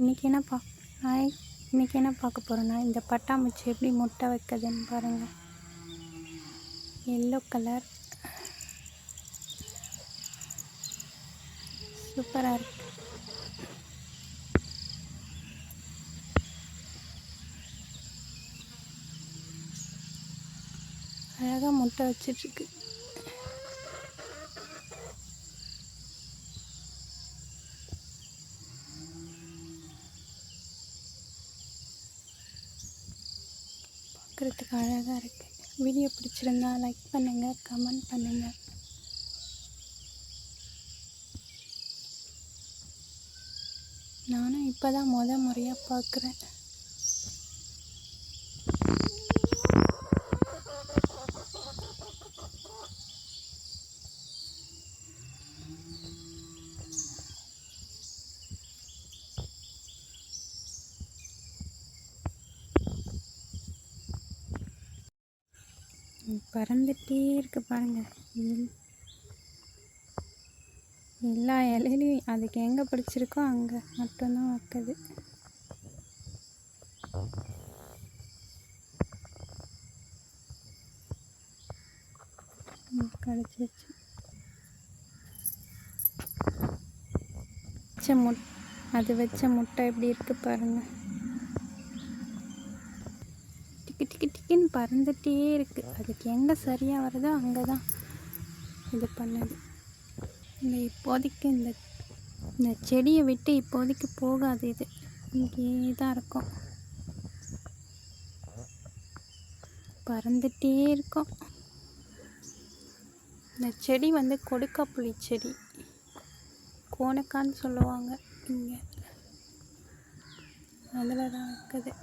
இன்றைக்கி என்ன பார்க்க போகிறோன்னா, இந்த பட்டாம்பூச்சி எப்படி முட்டை வைக்குதுன்னு பாருங்கள். எல்லோ கலர் சூப்பராக இருக்கு. அழகாக முட்டை வச்சிட்ருக்கு. பார்க்குறதுக்கு அழகாக இருக்குது. வீடியோ பிடிச்சிருந்தா லைக் பண்ணுங்கள், கமெண்ட் பண்ணுங்கள். நானும் இப்போ தான் முறையாக பார்க்குறேன். பறந்துகிட்டே இருக்கு பாருங்கள். எல்லா இலையிலையும் அதுக்கு எங்கே பிடிச்சிருக்கோ அங்கே மட்டும்தான் வைக்குது. கிடச்சிச்சு. அது வச்ச முட்டை எப்படி இருக்கு பாருங்கள். டிக்கி டிக்கி டிக்கின்னு பறந்துகிட்டே இருக்குது. அதுக்கு எங்கே சரியாக வருதோ அங்கே தான் இது பண்ணுது. இப்போதைக்கு இந்த செடியை விட்டு இப்போதைக்கு போகாது. இது இங்கே தான் இருக்கும். பறந்துகிட்டே இருக்கும். இந்த செடி கொடுக்காப்புளி செடி, கோணக்கான்னு சொல்லுவாங்க இங்கே. அதில் தான் இருக்குது.